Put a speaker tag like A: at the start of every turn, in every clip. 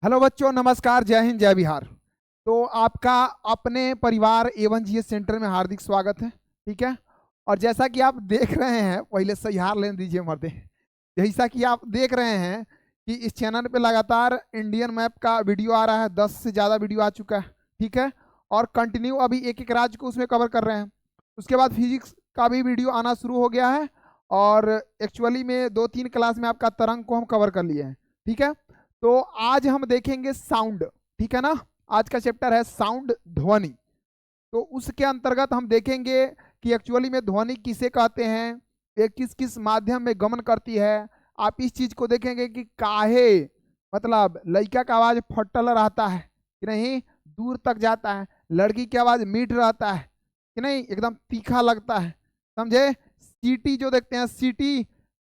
A: Hello बच्चों, नमस्कार, जय हिंद, जय बिहार। तो आपका अपने परिवार A1GS सेंटर में हार्दिक स्वागत है। ठीक है। और जैसा कि आप देख रहे हैं, पहले सही हार लेने दीजिए मर्दे। जैसा कि आप देख रहे हैं कि इस चैनल पे लगातार इंडियन मैप का वीडियो आ रहा है, 10 से ज़्यादा वीडियो आ चुका है। ठीक है। और कंटिन्यू अभी एक एक राज्य को उसमें कवर कर रहे हैं। उसके बाद फिजिक्स का भी वीडियो आना शुरू हो गया है। और एक्चुअली में 2-3 क्लास में आपका तरंग को हम कवर कर लिए हैं। ठीक है। तो आज हम देखेंगे साउंड। ठीक है ना। आज का चैप्टर है साउंड, ध्वनि। तो उसके अंतर्गत हम देखेंगे कि एक्चुअली में ध्वनि किसे कहते हैं, ये किस किस माध्यम में गमन करती है। आप इस चीज को देखेंगे कि काहे मतलब लड़का का आवाज फटल रहता है कि नहीं, दूर तक जाता है। लड़की की आवाज मीठ रहता है कि नहीं, एकदम तीखा लगता है। समझे। सीटी जो देखते हैं, सीटी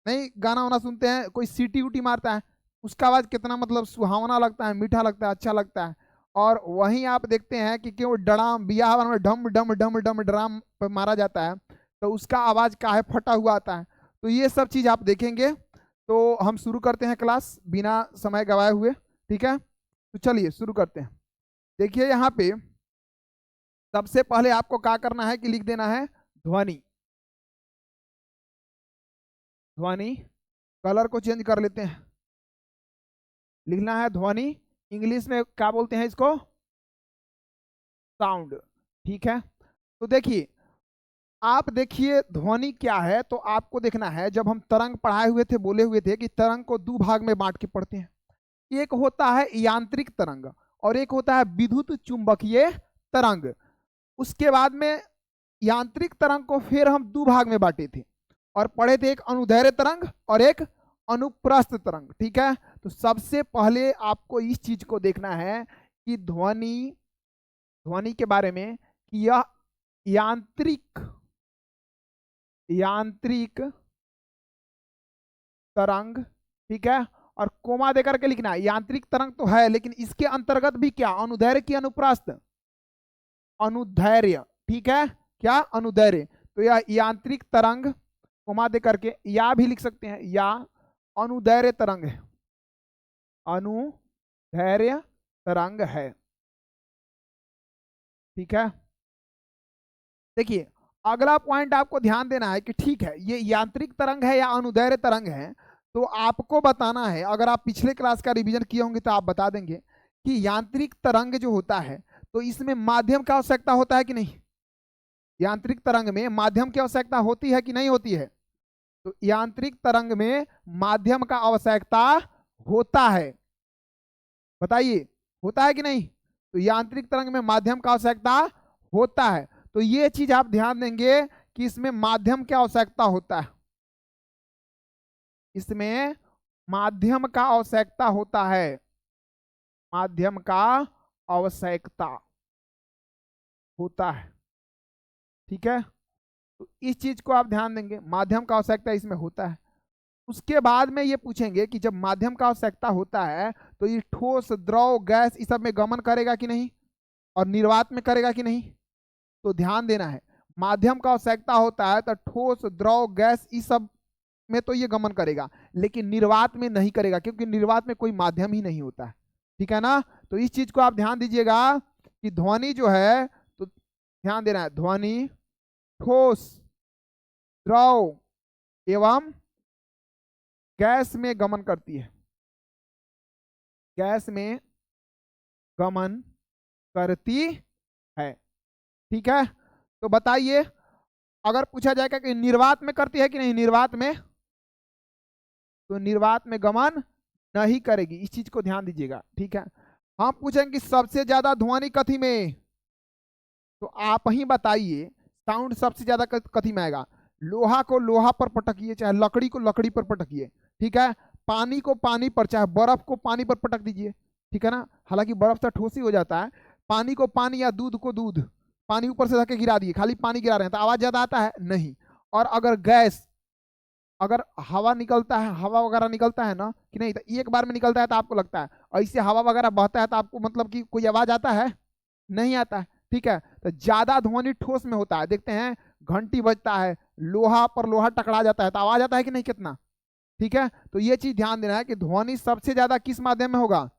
A: नहीं, गाना वाना सुनते हैं, कोई सीटी उटी मारता है, उसका आवाज कितना मतलब सुहावना लगता है, मीठा लगता है, अच्छा लगता है। और वहीं आप देखते हैं कि क्यों ड्राम बियाह में डम डम डम डम ड्राम पर मारा जाता है, तो उसका आवाज काहे फटा हुआ आता है। तो ये सब चीज आप देखेंगे। तो हम शुरू करते हैं क्लास बिना समय गवाए हुए। ठीक है। तो चलिए शुरू करते हैं। देखिए यहाँ पे सबसे पहले आपको क्या करना है कि लिख देना है ध्वनि। ध्वनि कलर को चेंज कर लेते हैं, लिखना है ध्वनि। इंग्लिश में क्या बोलते हैं इसको? साउंड। ठीक है। तो देखिए, आप देखिए ध्वनि क्या है, तो आपको देखना है, जब हम तरंग पढ़ाए हुए थे, बोले हुए थे कि तरंग को दो भाग में बांट के पढ़ते हैं। एक होता है यांत्रिक तरंग और एक होता है विद्युत चुंबकीय तरंग। उसके बाद में यांत्रिक तरंग को फिर हम दो भाग में बांटे थे और पढ़े थे, एक अनुदैर्ध्य तरंग और एक अनुप्रस्थ तरंग। ठीक है। तो सबसे पहले आपको इस चीज को देखना है कि ध्वनि ध्वनि के बारे में कि यह यांत्रिक यांत्रिक तरंग। ठीक है। और कोमा देकर के लिखना है, यांत्रिक तरंग तो है लेकिन इसके अंतर्गत भी क्या, अनुदैर्ध्य की अनुप्रस्थ? अनुदैर्ध्य। ठीक है। क्या? अनुदैर्ध्य। तो यह यांत्रिक तरंग, कोमा देकर के या भी लिख सकते हैं, या अनुदैर्ध्य तरंग है, अनुदैर्ध्य तरंग है। ठीक है। देखिए, अगला पॉइंट आपको ध्यान देना है कि ठीक है, ये यांत्रिक तरंग है या अनुदैर्ध्य तरंग है। तो आपको बताना है, अगर आप पिछले क्लास का रिवीजन किए होंगे तो आप बता देंगे कि यांत्रिक तरंग जो होता है तो इसमें माध्यम का आवश्यकता होता है कि नहीं। यांत्रिक तरंग में माध्यम की आवश्यकता होती है कि नहीं होती है? तो यांत्रिक तरंग में माध्यम का आवश्यकता होता है। बताइए, होता है कि नहीं? तो यांत्रिक तरंग में माध्यम का आवश्यकता होता है। तो ये चीज आप ध्यान देंगे कि इसमें माध्यम की आवश्यकता होता है, इसमें माध्यम का आवश्यकता होता है, माध्यम का आवश्यकता होता है। ठीक है। तो इस चीज को आप ध्यान देंगे, माध्यम का आवश्यकता इसमें होता है। उसके बाद में ये पूछेंगे कि जब माध्यम का आवश्यकता होता है तो ये ठोस, द्रव, गैस इस सब में गमन करेगा कि नहीं, और निर्वात में करेगा कि नहीं। तो ध्यान देना है, माध्यम का आवश्यकता होता है तो ठोस, द्रव, गैस इस सब में तो ये गमन करेगा, लेकिन निर्वात में नहीं करेगा, क्योंकि निर्वात में कोई माध्यम ही नहीं होता है। ठीक है ना। तो इस चीज को आप ध्यान दीजिएगा कि ध्वनि जो है, तो ध्यान देना है, ध्वनि ठोस, द्रव एवं गैस में गमन करती है, गैस में गमन करती है। ठीक है। तो बताइए, अगर पूछा जाएगा कि निर्वात में करती है कि नहीं, निर्वात में, तो निर्वात में गमन नहीं करेगी, इस चीज को ध्यान दीजिएगा। ठीक है। हम पूछेंगे कि सबसे ज्यादा ध्वनि कथी में, तो आप ही बताइए साउंड सबसे ज्यादा कथी में आएगा। लोहा को लोहा पर पटकिए, चाहे लकड़ी को लकड़ी पर पटकिए। ठीक है। पानी को पानी पर, चाहे बर्फ को पानी पर पटक दीजिए। ठीक है ना। हालांकि बर्फ तो ठोस ही हो जाता है। पानी को पानी या दूध को दूध, पानी ऊपर से धक्के गिरा दिए, खाली पानी गिरा रहे हैं तो आवाज ज्यादा आता है? नहीं। और अगर गैस, अगर हवा निकलता है, हवा वगैरह निकलता है ना कि नहीं, तो एक बार में निकलता है तो आपको लगता है, और इससे हवा वगैरह बहता है तो आपको मतलब कि कोई आवाज आता है? नहीं आता है। ठीक है। तो ज्यादा ध्वनि ठोस में होता है। देखते हैं घंटी बजता है, लोहा पर लोहा टकरा जाता है तो आवाज आता है कि नहीं, कितना। ठीक है। तो ये चीज ध्यान देना है कि ध्वनि सबसे ज्यादा किस माध्यम में होगा,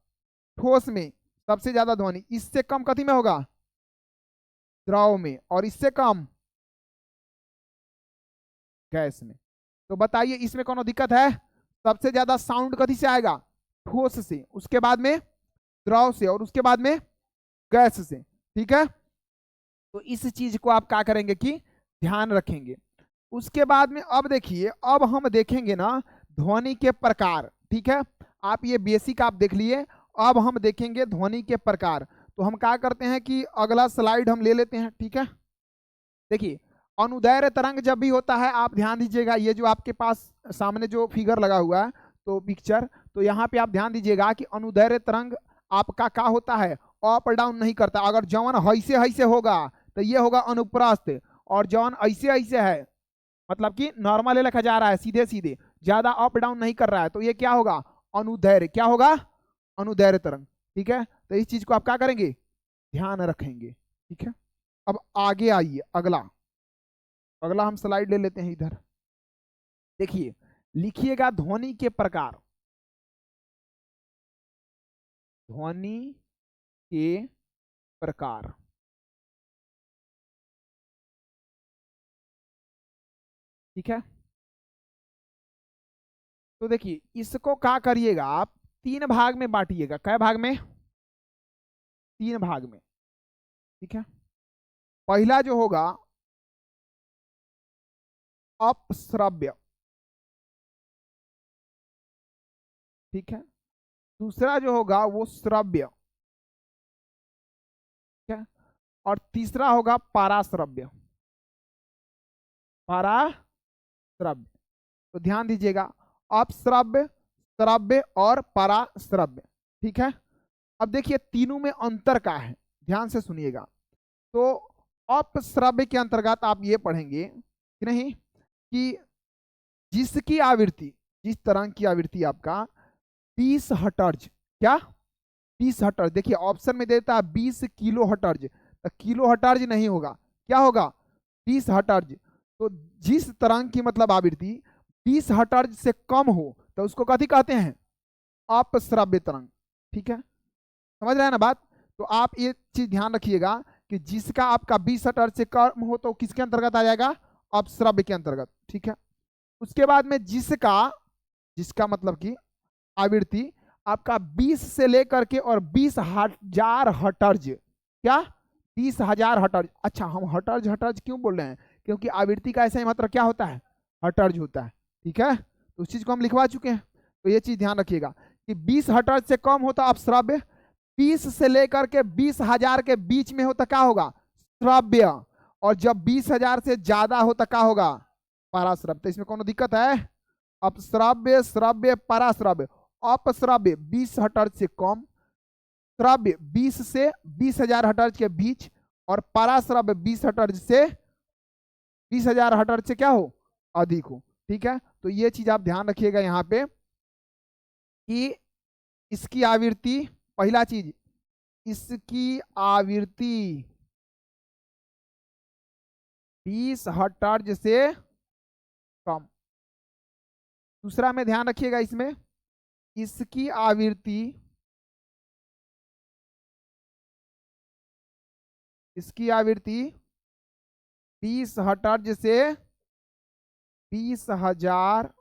A: ठोस में सबसे ज्यादा ध्वनि, इससे कम कथी में होगा, द्रव में, और इससे कम गैस में। तो बताइए इसमें कौन दिक्कत है, सबसे ज्यादा साउंड कथी से आएगा, ठोस से, उसके बाद में द्रव से, और उसके बाद में गैस से। ठीक है, तो इस चीज को आप क्या करेंगे कि ध्यान रखेंगे। उसके बाद में अब देखिए, अब हम देखेंगे ना ध्वनि के प्रकार। ठीक है, आप ये बेसिक आप देख लिए, अब हम देखेंगे ध्वनि के प्रकार। तो हम क्या करते हैं कि अगला स्लाइड हम ले लेते हैं। ठीक है, देखिए अनुदैर्घ्य तरंग जब भी होता है, आप ध्यान दीजिएगा, ये जो आपके पास सामने जो फिगर लगा हुआ है, तो पिक्चर, तो यहाँ पे आप ध्यान दीजिएगा कि अनुदैर्घ्य तरंग आपका क्या होता है, अप डाउन नहीं करता। अगर जवन ऐसे ऐसे होगा तो ये होगा अनुप्रस्थ, और जवन ऐसे ऐसे है मतलब कि नॉर्मल लेखा जा रहा है, सीधे सीधे, ज्यादा अप डाउन नहीं कर रहा है, तो ये क्या होगा, अनुदैर्घ्य। क्या होगा, अनुदैर्घ्य तरंग। ठीक है, तो इस चीज को आप क्या करेंगे, ध्यान रखेंगे। ठीक है, अब आगे आइए, अगला अगला हम स्लाइड ले लेते हैं इधर। देखिए लिखिएगा ध्वनि के प्रकार, ध्वनि के प्रकार। ठीक है, तो देखिए इसको क्या करिएगा, आप तीन भाग में बांटिएगा। कै भाग में, तीन भाग में। ठीक है, पहला जो होगा अपश्रव्य। ठीक है, दूसरा जो होगा वो श्रव्य। ठीक है, और तीसरा होगा पराश्रव्य, पराश्रव्य। तो ध्यान दीजिएगा, अपश्रव्य, श्रव्य और पराश्रव्य। ठीक है, अब देखिए तीनों में अंतर क्या है, ध्यान से सुनिएगा। तो अपश्रव्य के अंतर्गत आप ये पढ़ेंगे कि नहीं, कि जिसकी आवृत्ति, जिस तरंग की आवृत्ति आपका 20 हर्ट्ज, क्या 20 हर्ट्ज, देखिए ऑप्शन में देता है 20 किलो हर्ट्ज, तो किलो हर्ट्ज नहीं होगा, क्या होगा, 20 हर्ट्ज। तो जिस तरंग की मतलब आवृत्ति 20 हर्ट्ज से कम हो तो उसको कथी कहते हैं, अपश्रव्य तरंग। ठीक है, समझ रहे हैं ना बात। तो आप ये चीज ध्यान रखिएगा कि जिसका आपका 20 हर्ट्ज से कम हो तो किसके अंतर्गत आ जाएगा, अपश्रव्य के अंतर्गत। ठीक है, उसके बाद में जिसका, जिसका मतलब कि आवृत्ति आपका 20 से लेकर के और 20,000 हर्ट्ज, क्या 20,000 हर्ट्ज। अच्छा, हम हर्ट्ज हर्ट्ज क्यों बोल रहे हैं, क्योंकि आवृत्ति का ऐसा ही मतलब क्या होता है, हर्ट्ज होता है। ठीक है, तो उस चीज को हम लिखवा चुके हैं, तो ये चीज ध्यान रखिएगा कि 20 हर्ट्ज से कम होता अपश्रव्य, 20 से लेकर के 20,000 के बीच में होता क्या होगा, श्रव्य, और जब 20,000 से ज्यादा होता क्या होगा, पराश्रव्य। तो इसमें कोनो दिक्कत है, अपश्रव्य, श्रव्य, पराश्रव्य। अपश्रव्य 20 हर्ट्ज से कम, श्रव्य 20 से 20,000 हर्ट्ज के बीच, और पराश्रव्य 20 हर्ट्ज से 20,000 हर्ट्ज से क्या हो, अधिक हो। ठीक है, तो ये चीज आप ध्यान रखिएगा यहाँ पे कि इसकी आवृत्ति, पहला चीज इसकी आवृत्ति 20 हर्ट्ज से कम। दूसरा में ध्यान रखिएगा, इसमें इसकी आवृत्ति, इसकी आवृत्ति 20 हर्ट्ज से 20,000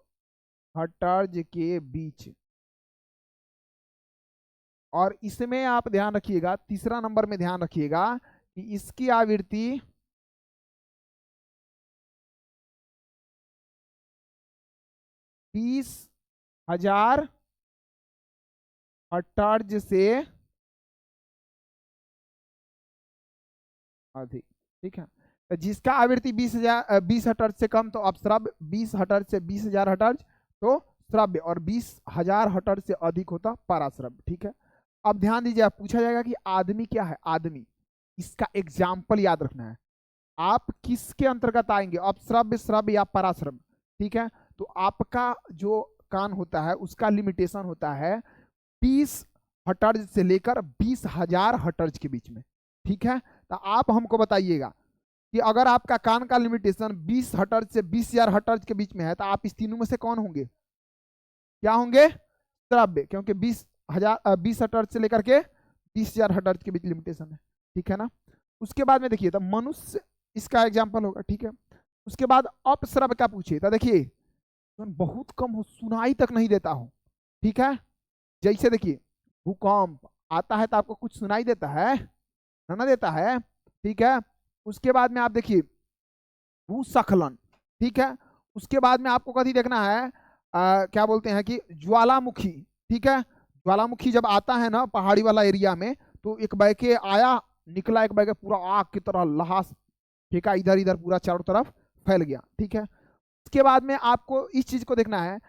A: हर्ट्ज के बीच। और इसमें आप ध्यान रखिएगा, तीसरा नंबर में ध्यान रखिएगा कि इसकी आवृत्ति 20,000 हर्ट्ज से अधिक। ठीक है, तो जिसका आवृत्ति 20 हर्ट्ज से कम तो अपश्रव्य, 20 हर्ट्ज से 20,000 हर्ट्ज तो श्रव्य, और 20,000 हर्ट्ज से अधिक होता पराश्रव्य। ठीक है, अब ध्यान दीजिए, आप पूछा जाएगा कि आदमी क्या है, आदमी, इसका एग्जाम्पल याद रखना है, आप किसके अंतर्गत आएंगे, अपश्रव्य, श्रव्य या पराश्रव्य। ठीक है, तो आपका जो कान होता है उसका लिमिटेशन होता है 20 हर्ट्ज से लेकर 20,000 हर्ट्ज के बीच में। ठीक है, तो आप हमको बताइएगा कि अगर आपका कान का लिमिटेशन 20 हर्ट्ज से 20,000 हर्ट्ज के बीच में है, तो आप इस तीनों में से कौन होंगे, क्या होंगे, श्रव्य, क्योंकि 20 20 हर्ट्ज से लेकर के 20,000 हर्ट्ज के बीच लिमिटेशन है, ठीक है ना। उसके बाद में देखिए, तो मनुष्य इसका एग्जाम्पल होगा, ठीक है। उसके बाद अपश्रव का पूछिए, तो देखिए बहुत कम हो, सुनाई तक नहीं देता हो, ठीक है। जैसे देखिए भूकंप आता है तो आपको कुछ सुनाई देता है ना देता है, ठीक है। उसके बाद में आप देखिए भूस्खलन, ठीक है। उसके बाद में आपको कभी देखना है क्या बोलते हैं कि ज्वालामुखी, ठीक है। ज्वालामुखी जब आता है ना पहाड़ी वाला एरिया में, तो एक बैके आया, निकला एक बैके पूरा आग की तरह लहास फेंका, इधर इधर पूरा चारों तरफ फैल गया, ठीक है। उसके बाद में आपको इस चीज को देखना है,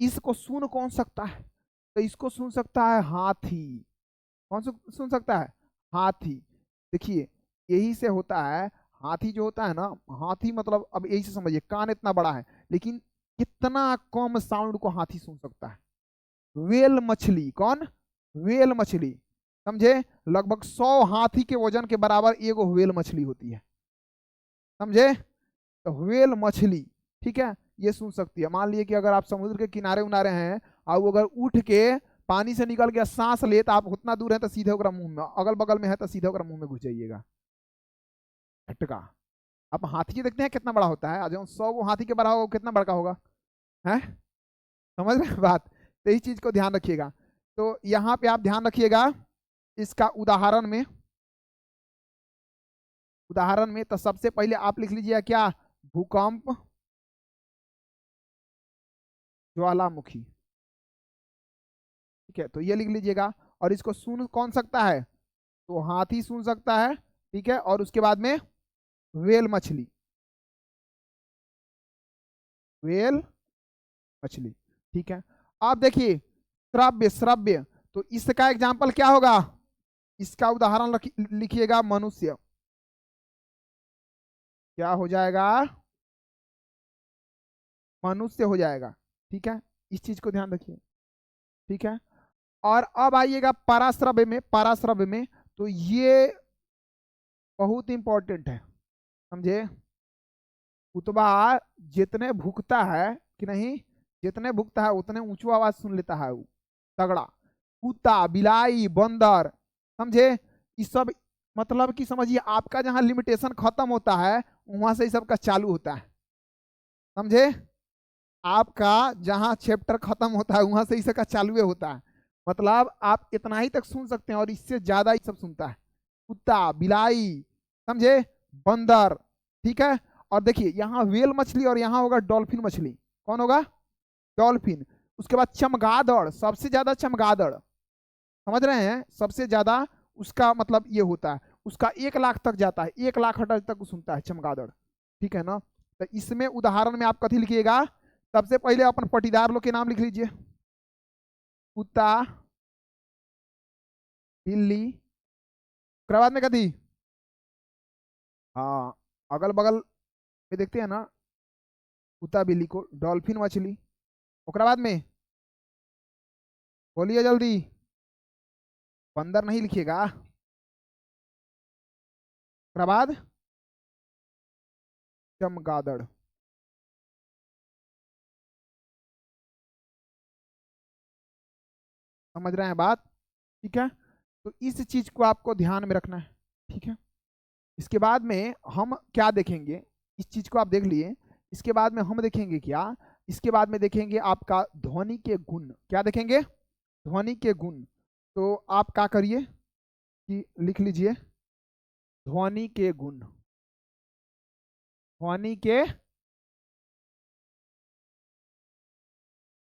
A: इसको सुन कौन सकता है, तो इसको सुन सकता है हाथी। कौन सुन सकता है? हाथी। देखिए यही से होता है, हाथी जो होता है ना, हाथी मतलब अब यही से समझिए, कान इतना बड़ा है लेकिन कितना कम साउंड को हाथी सुन सकता है। वेल मछली, कौन? वेल मछली, समझे, लगभग 100 हाथी के वजन के बराबर एगो वेल मछली होती है, समझे। तो वेल मछली, ठीक है, ये सुन सकती है। मान लिए कि अगर आप समुद्र के किनारे उनारे हैं और वो अगर उठ के पानी से निकल के सांस ले, तो आप उतना दूर है तो सीधे ओकरा मुंह में, अगल बगल में है तो सीधे ओकरा मुंह में घुस जाइएगा, झटका। अब हाथी देखते हैं कितना बड़ा होता है, जो 100 वो हाथी के बड़ा होगा कितना बड़का होगा, है, समझ रहे हैं बात। तो इस चीज को ध्यान रखिएगा। तो यहाँ पे आप ध्यान रखिएगा इसका उदाहरण में, तो सबसे पहले आप लिख लीजिए क्या, भूकंप, ज्वालामुखी, ठीक है, तो ये लिख लीजिएगा। और इसको सुन कौन सकता है, तो हाथी सुन सकता है, ठीक है। और उसके बाद में वेल मछली, वेल मछली, ठीक है। आप देखिए श्रव्य, श्रव्य, तो इसका एग्जाम्पल क्या होगा, इसका उदाहरण लिखिएगा मनुष्य, क्या हो जाएगा, मनुष्य हो जाएगा, ठीक है। इस चीज को ध्यान रखिए, ठीक है। और अब आइएगा पराश्रव्य में, पराश्रव्य में तो ये बहुत इंपॉर्टेंट है, समझे। कुतबा जितने भुगता है कि नहीं, जितने भुगता है उतने ऊंचू आवाज सुन लेता है वो, तगड़ा। कुत्ता, बिलाई, बंदर, समझे, इस सब मतलब कि समझिए आपका जहां लिमिटेशन खत्म होता है वहां से इस सब का चालू होता है, समझे। आपका जहां चैप्टर खत्म होता है वहां से इस सब का चालू होता है, मतलब आप इतना ही तक सुन सकते हैं और इससे ज्यादा ही सब सुनता है। कुत्ता, बिलाई, समझे, बंदर, ठीक है। और देखिए यहाँ वेल मछली और यहाँ होगा डॉल्फिन मछली, कौन होगा, डॉल्फिन। उसके बाद चमगादड़, सबसे ज्यादा चमगादड़, समझ रहे हैं, सबसे ज्यादा उसका मतलब ये होता है, उसका 1 लाख तक जाता है, 1 लाख हर्ट्ज तक सुनता है चमगादड़, ठीक है ना। तो इसमें उदाहरण में आप कथी लिखिएगा, सबसे पहले अपन पटीदार लोग के नाम लिख लीजिए, कुत्ता, बिल्ली, उसके बाद में कथी, हाँ अगल बगल में देखते हैं ना, कुत्ता बिल्ली को, डॉल्फिन मछली, उसके बाद में बोलिए जल्दी, बंदर नहीं लिखिएगा, उसके बाद चमगादड़, समझ रहे हैं बात, ठीक है। तो इस चीज को आपको ध्यान में रखना है, ठीक है। इसके बाद में हम क्या देखेंगे, इस चीज को आप देख लिए, इसके बाद में हम देखेंगे क्या, इसके बाद में देखेंगे आपका ध्वनि के गुण, क्या देखेंगे, ध्वनि के गुण। तो आप क्या करिए कि लिख लीजिए ध्वनि के गुण, ध्वनि के,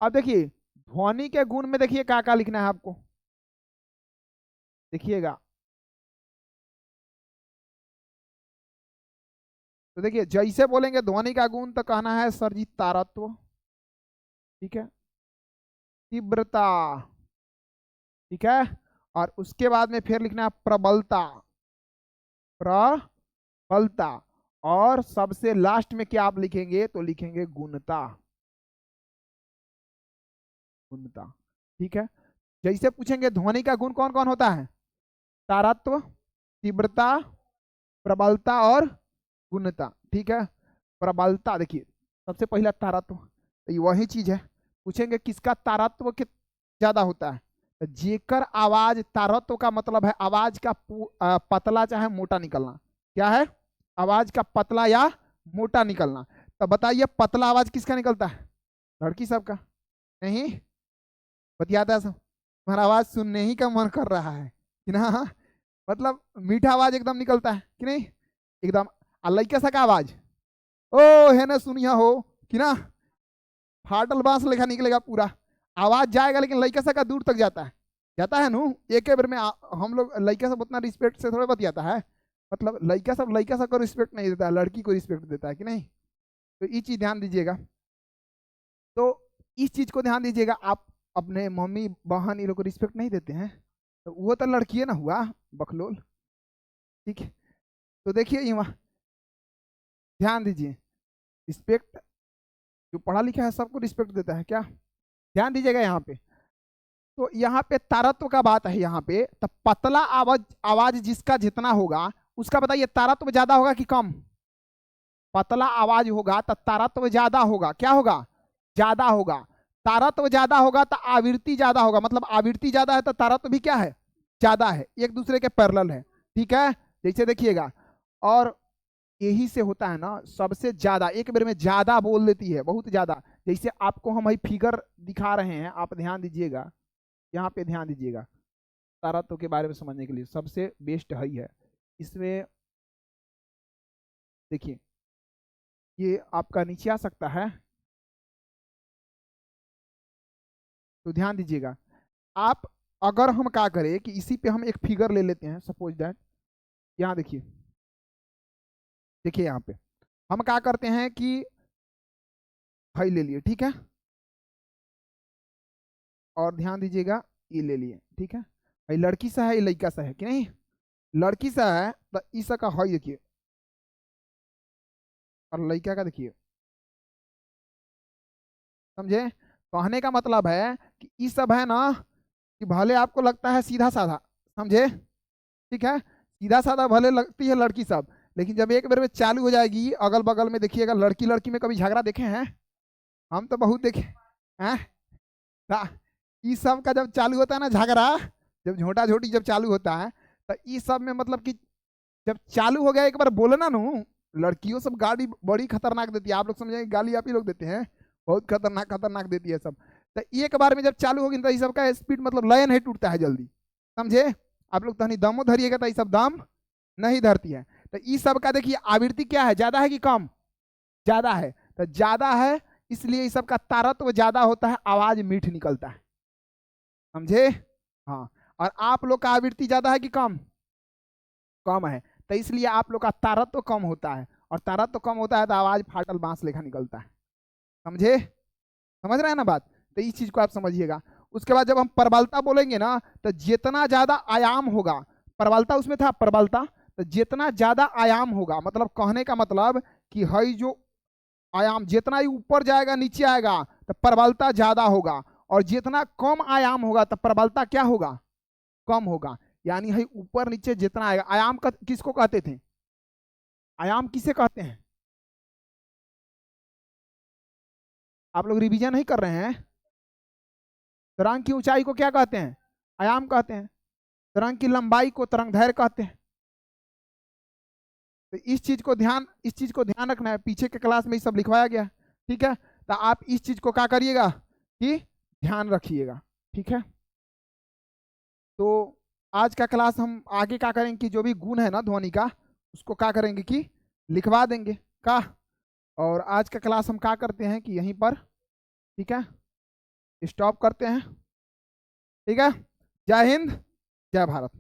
A: अब देखिए ध्वनि के गुण में देखिए क्या क्या लिखना है आपको, देखिएगा। तो देखिए जैसे बोलेंगे ध्वनि का गुण तो कहना है सर जी तारत्व, ठीक है, तीव्रता, ठीक है। और उसके बाद में फिर लिखना है प्रबलता, प्रबलता। और सबसे लास्ट में क्या आप लिखेंगे, तो लिखेंगे गुणता, गुणता, ठीक है। जैसे पूछेंगे ध्वनि का गुण कौन कौन होता है, तारत्व, तीव्रता, प्रबलता और गुणता, ठीक है। प्रबलता देखिए सबसे पहला तारत्व, तो ये वही चीज है, पूछेंगे किसका तारत्व ज्यादा होता है, तो जेकर आवाज तारत्व का मतलब है आवाज का पतला चाहे मोटा निकलना। क्या है? आवाज का पतला या मोटा निकलना। तो बताइए पतला आवाज किसका निकलता है? लड़की सबका? नहीं बतियाता सब। तुम्हारा आवाज सुनने ही का मन कर रहा है कि ना, मतलब मीठा आवाज एकदम निकलता है कि नहीं एकदम। लइका सा का आवाज ओ है ना सुनिया हो कि ना, फाटल बांस लेखा निकलेगा पूरा। आवाज जाएगा लेकिन लइका सा का दूर तक जाता है नू। एक बार में हम लोग लइका सब उतना रिस्पेक्ट से थोड़ा बतियाता है। मतलब लइका सब को रिस्पेक्ट नहीं देता है, लड़की को रिस्पेक्ट देता है कि नहीं। तो ये चीज ध्यान दीजिएगा। तो इस चीज को ध्यान दीजिएगा। आप अपने मम्मी बहन ये लोग को रिस्पेक्ट नहीं देते हैं तो वो तो लड़की है ना हुआ बकलोल। ठीक है, तो देखिए यहाँ ध्यान दीजिए। रिस्पेक्ट, जो पढ़ा लिखा है सबको रिस्पेक्ट देता है क्या? ध्यान दीजिएगा यहाँ पे। तो यहाँ पे तारत्व का बात है यहाँ पे। तो पतला आवाज आवाज जिसका जितना होगा उसका बताइए तारत्व ज्यादा होगा कि कम? पतला आवाज होगा तो तारत्व ज्यादा होगा। क्या होगा? ज्यादा होगा। तारत्व ज्यादा होगा तो आवृत्ति ज्यादा होगा। मतलब आवृत्ति ज्यादा है तो तारत्व भी क्या है? ज्यादा है, एक दूसरे के पैरेलल है। ठीक है, जैसे देखिएगा। और यही से होता है ना, सबसे ज्यादा एक बार में ज्यादा बोल देती है, बहुत ज्यादा। जैसे आपको हम अभी फिगर दिखा रहे हैं, आप ध्यान दीजिएगा, यहाँ पे ध्यान दीजिएगा। तारत्व के बारे में समझने के लिए सबसे बेस्ट है इसमें। देखिए ये आपका नीचे आ सकता है, तो ध्यान दीजिएगा। आप अगर हम क्या करें कि इसी पे हम एक फिगर ले लेते हैं, सपोज दैट यहाँ देखिए। देखिए यहाँ पे हम क्या करते हैं कि भाई ले लिए, ठीक है, और ध्यान दीजिएगा ये ले लिए, ठीक है। भाई लड़की सा है, ये लड़का सा है कि नहीं? लड़की सा है तो ईसा का हई देखिए, और लड़का का देखिए। समझे? कहने का मतलब है कि ये सब है ना, कि भले आपको लगता है सीधा साधा, समझे, ठीक है, सीधा साधा भले लगती है लड़की सब, लेकिन जब एक बार में चालू हो जाएगी अगल बगल में देखिएगा, लड़की लड़की में कभी झगड़ा देखे हैं? हम तो बहुत देखे हैं। ये सब का जब चालू होता है ना झगड़ा, जब झोटा झोटी जब चालू होता है, तो ये सब में मतलब कि जब चालू हो गया एक बार बोलना नू, लड़कियों सब गाड़ी बड़ी खतरनाक देती है। आप लोग समझेंगे गाली आप ही लोग देते हैं, बहुत खतरनाक खतरनाक देती है सब। तो एक बार में जब चालू होगी तो ये सब का स्पीड मतलब लय नहीं टूटता है जल्दी। समझे? आप लोग तनी दमो धरिएगा तो ये सब दम नहीं धरती है। तो ये सब का देखिए आवृत्ति क्या है, ज्यादा है कि कम? ज्यादा है। तो ज्यादा है इसलिए इस सब का तारत्व ज्यादा होता है, आवाज मीठ निकलता है। समझे? हाँ। और आप लोग का आवृत्ति ज्यादा है कि कम? कम है, तो इसलिए आप लोग का तारत्व कम होता है, और तारत्व कम होता है तो आवाज फाटल बांस लेखा निकलता है। समझे? समझ रहे हैं ना बात? तो इस चीज को आप समझिएगा। उसके बाद जब हम प्रबलता बोलेंगे ना, तो जितना ज्यादा आयाम होगा, प्रबलता उसमें था प्रबलता, तो जितना ज्यादा आयाम होगा, मतलब कहने का मतलब कि हई जो आयाम जितना ही ऊपर जाएगा नीचे आएगा तो प्रबलता ज्यादा होगा, और जितना कम आयाम होगा तो प्रबलता क्या होगा? कम होगा। यानी है ऊपर नीचे जितना आएगा। आयाम का किसको कहते थे? आयाम किसे कहते हैं? आप लोग रिवीजन नहीं कर रहे हैं? तरंग की ऊंचाई को क्या कहते हैं? आयाम कहते हैं। तरंग की लंबाई को तरंग दैर्घ्य कहते हैं। तो इस चीज को ध्यान रखना है, पीछे के क्लास में ये सब लिखवाया गया। ठीक है, तो आप इस चीज को क्या करिएगा कि ध्यान रखिएगा। ठीक है, तो आज का क्लास हम आगे क्या करेंगे कि जो भी गुण है ना ध्वनि का, उसको क्या करेंगे कि लिखवा देंगे का। और आज का क्लास हम क्या करते हैं कि यहीं पर, ठीक है, स्टॉप करते हैं। ठीक है, जय हिंद, जय भारत।